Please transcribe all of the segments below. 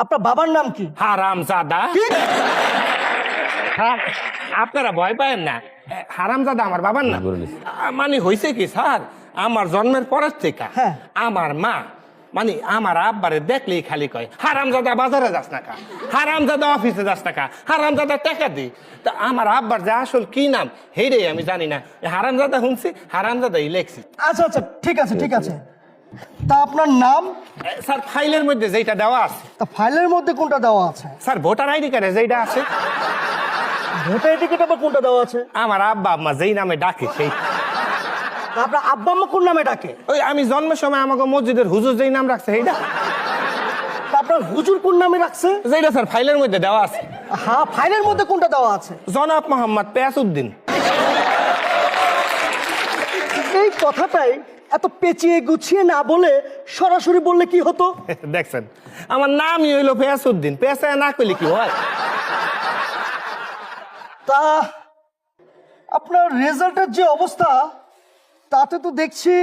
আপনার বাবার নাম কি? হারামজাদা। হ্যাঁ, আপনারা ভয় পায়েন না, হারামজাদা আমার বাবার নাম। মানে হয়েছে কি স্যার, আমার জন্মের পরের থেকে হ্যাঁ। আমার মা মানে আমার আব্বারে দেখলেই খালি কয় হারামজাদা বাজারে যাস না কা, হারামজাদা অফিসে যাস না কা, হারামজাদা টাকা দি। তা আমার আব্বার যে আসল কি নাম হেরে আমি জানি না, হারামজাদা শুনছি, হারামজাদাই লেখছি। আচ্ছা আচ্ছা, ঠিক আছে ঠিক আছে। তা আপনার নাম? স্যার ফাইলের মধ্যে যেটা দেওয়া আছে। তা ফাইলের মধ্যে কোনটা দেওয়া আছে? স্যার ভোটার আইডি কার্ডে যেটা আছে। ভোটার টিকিট আবার কোনটা দেওয়া আছে? আমার আব্বা আম্মা যেই নামে ডাকে সেই। আপনার আব্বা আম্মা কোন নামে ডাকে? ওই আমি জন্মের সময় আমাকে মসজিদের হুজুর যেই নাম রাখছে সেইটা। তা আপনার হুজুর কোন নামে রাখছে? যেটা স্যার ফাইলের মধ্যে দেওয়া আছে। হ্যাঁ, ফাইলের মধ্যে কোনটা দেওয়া আছে? জনাব মোহাম্মদ পেয়াসউদ্দিন। এই কথাটাই এত পেঁচিয়ে গুছিয়ে না বলে সরাসরি বললে কি হতো? দেখছেন, আমার নামই হইলো পেয়াসউদ্দিন, পেয়াসায় না করলে কি হয়? তা আপনার রেজাল্টের যে অবস্থা তাতে তো দেখছি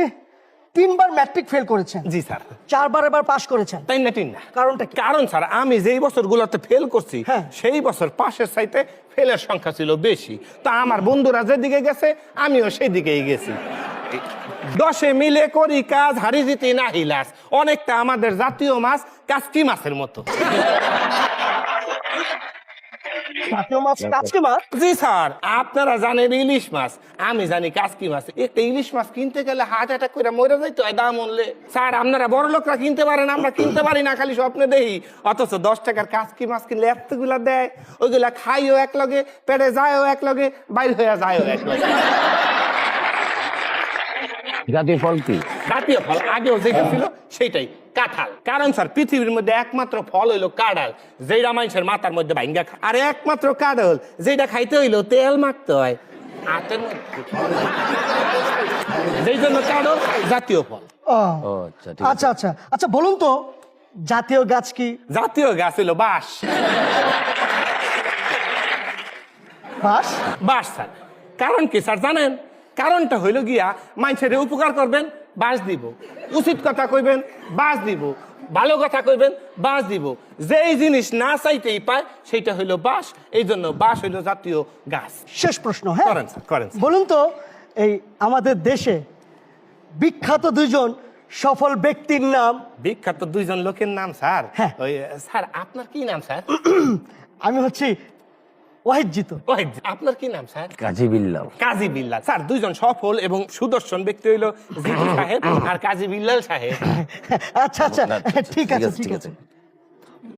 3বার ম্যাট্রিক ফেল করেছেন, জি স্যার। 4বার এবার পাশ করেছেন। তাই না ঠিক না? কারণটা কি? কারণ স্যার আমি যেই বছরগুলোতে ফেল করছি হ্যাঁ। সেই বছর পাশের চাইতে ফেলের সংখ্যা ছিল বেশি। তা আমার বন্ধুরা যেদিকে গেছে আমিও সেই দিকেই গেছি। 10 মিলে করি কাজ, হারি জিতি না হিলাস। অনেকটা আমাদের জাতীয় মাছ কাচকি মাছের মতো। জাতীয় মাছ কাচকি মাছ? জি স্যার, আপনারা জানেন ইলিশ মাছ, আমি জানি কাচকি মাছ। একটা ইলিশ মাছ কিনতে গেলে হার্ট অ্যাটাক করে মরে যাইতে হয় দাম উনলে। স্যার আপনারা বড় লোকরা কিনতে পারেন, আমরা কিনতে পারি না, খালি স্বপ্নে দেখি। অথচ 10 টাকার কাচকি মাছ কিনলে এতগুলা দেয়, ওইগুলা খাইও এক লগে, পেটে যায়ও এক লগে, বাইর হয়ে যায়ও এক লগে। জাতীয় ফল কি? জাতীয় ফল আগেও যেটা ছিল সেইটাই কাঁঠাল। কারণ স্যার পৃথিবীর মধ্যে একমাত্র ফল হইলো কাঁঠাল, যেটা মানুষের মাথার মধ্যে ভাঙ্গা খায়। আর একমাত্র কাঁঠাল যেটা খাইতে হইলো তেল মাখতে হয় হাতের মধ্যে। যেই জন্য কাঁঠাল জাতীয় ফল। ও, ও আচ্ছা, ঠিক আচ্ছা আচ্ছা আচ্ছা, বলুন তো জাতীয় গাছ কি? জাতীয় গাছ হইলো বাঁশ। বাঁশ? বাঁশ স্যার। কারণ কি স্যার জানেন? কারণটা হইলো গিয়া মানুষের উপকার করবেন, বাঁশ দিব। উচিত কথা কইবেন, বাঁশ দিব। ভালো কথা কইবেন, বাঁশ দিব। যেই জিনিস না চাইতেই পায় সেইটা হইলো বাঁশ। এই জন্য বাঁশ হইলো জাতীয় গাছ। শেষ প্রশ্ন, হ্যাঁ করেন স্যার, করেন স্যার। বলুন তো এই আমাদের দেশে বিখ্যাত দুজন সফল ব্যক্তির নাম? বিখ্যাত 2জন লোকের নাম স্যার? হ্যাঁ। ওই স্যার আপনার কি নাম স্যার? আমি হচ্ছি ওয়াহিদ জিতু। ওই আপনার কি নাম স্যার? কাজী বিল্লাল। কাজী বিল্লাল। স্যার 2জন সফল এবং সুদর্শন ব্যক্তি হইলো জিতু সাহেব আর কাজী বিল্লাল সাহেব। আচ্ছা আচ্ছা, ঠিক আছে ঠিক আছে।